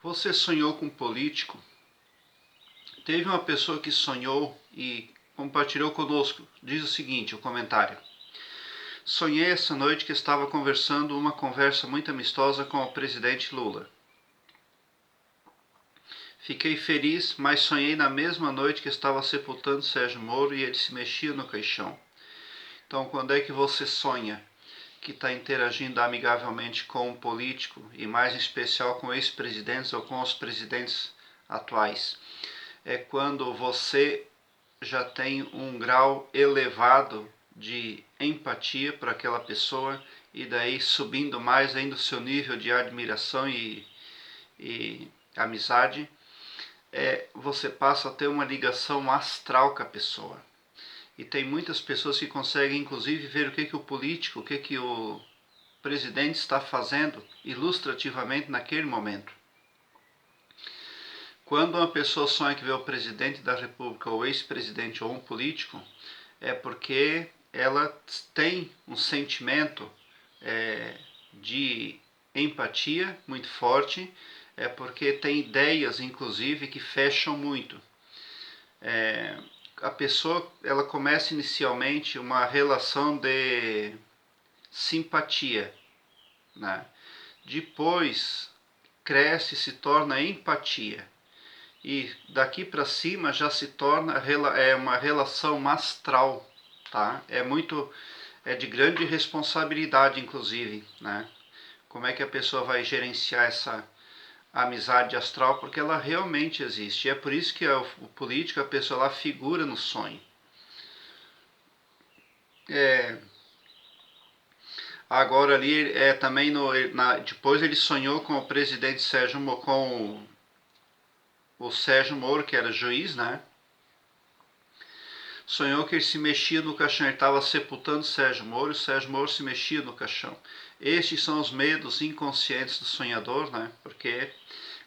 Você sonhou com um político? Teve uma pessoa que sonhou e compartilhou conosco. Diz o seguinte, o comentário. Sonhei essa noite que estava conversando uma conversa muito amistosa com o presidente Lula. Fiquei feliz, mas sonhei na mesma noite que estava sepultando Sérgio Moro e ele se mexia no caixão. Então, quando é que você sonha que está interagindo amigavelmente com um político, e mais em especial com ex-presidentes ou com os presidentes atuais? É quando você já tem um grau elevado de empatia para aquela pessoa e daí subindo mais ainda o seu nível de admiração e amizade, você passa a ter uma ligação astral com a pessoa. E tem muitas pessoas que conseguem inclusive ver o que o político, o que o presidente está fazendo ilustrativamente naquele momento. Quando uma pessoa sonha que vê o presidente da república, ou ex-presidente, ou um político, é porque ela tem um sentimento de empatia muito forte, é porque tem ideias, inclusive, que fecham muito. A pessoa ela começa inicialmente uma relação de simpatia, né? Depois cresce e se torna empatia. E daqui para cima já se torna uma relação astral, tá? É de grande responsabilidade, inclusive, né? Como é que a pessoa vai gerenciar essa amizade astral, porque ela realmente existe. E é por isso que o político, a pessoa lá figura no sonho. Agora ali também depois ele sonhou com o presidente Sérgio Moro, com o Sérgio Moro, que era juiz, né? Sonhou que ele se mexia no caixão, ele estava sepultando Sérgio Moro e o Sérgio Moro se mexia no caixão. Estes são os medos inconscientes do sonhador, né? Porque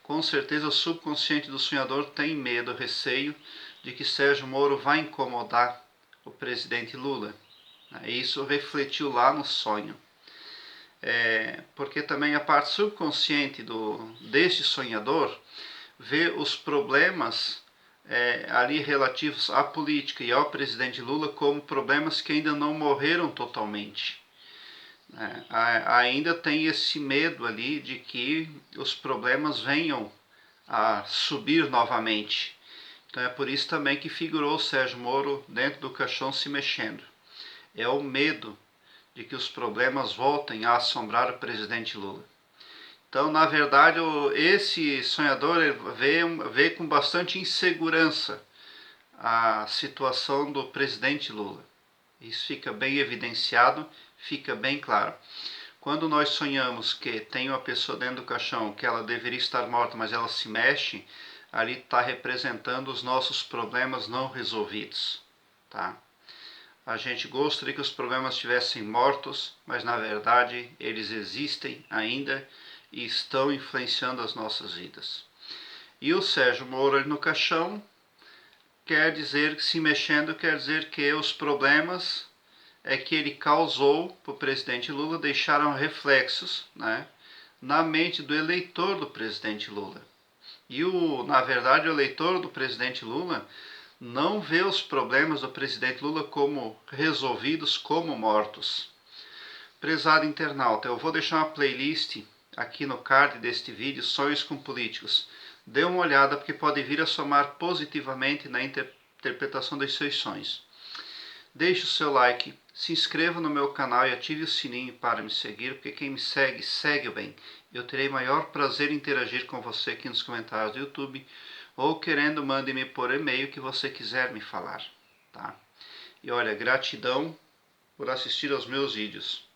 com certeza o subconsciente do sonhador tem medo, receio de que Sérgio Moro vai incomodar o presidente Lula. E isso refletiu lá no sonho. Porque também a parte subconsciente deste sonhador vê os problemas ali relativos à política e ao presidente Lula como problemas que ainda não morreram totalmente. Ainda tem esse medo ali de que os problemas venham a subir novamente. Então é por isso também que figurou o Sérgio Moro dentro do caixão se mexendo. É o medo de que os problemas voltem a assombrar o presidente Lula. Então, na verdade, esse sonhador vê com bastante insegurança a situação do presidente Lula. Isso fica bem evidenciado, fica bem claro. Quando nós sonhamos que tem uma pessoa dentro do caixão, que ela deveria estar morta, mas ela se mexe, ali está representando os nossos problemas não resolvidos, tá? A gente gostaria que os problemas estivessem mortos, mas na verdade eles existem ainda e estão influenciando as nossas vidas. E o Sérgio Moro ali no caixão quer dizer que se mexendo quer dizer que os problemas que ele causou para o presidente Lula deixaram reflexos, né, na mente do eleitor do presidente Lula. E na verdade o eleitor do presidente Lula não vê os problemas do presidente Lula como resolvidos, como mortos. Prezado internauta, eu vou deixar uma playlist aqui no card deste vídeo, Sonhos com Políticos. Dê uma olhada porque pode vir a somar positivamente na interpretação dos seus sonhos. Deixe o seu like, se inscreva no meu canal e ative o sininho para me seguir, porque quem me segue, segue o bem. Eu terei maior prazer em interagir com você aqui nos comentários do YouTube, ou querendo, mande-me por e-mail que você quiser me falar, tá? E olha, gratidão por assistir aos meus vídeos.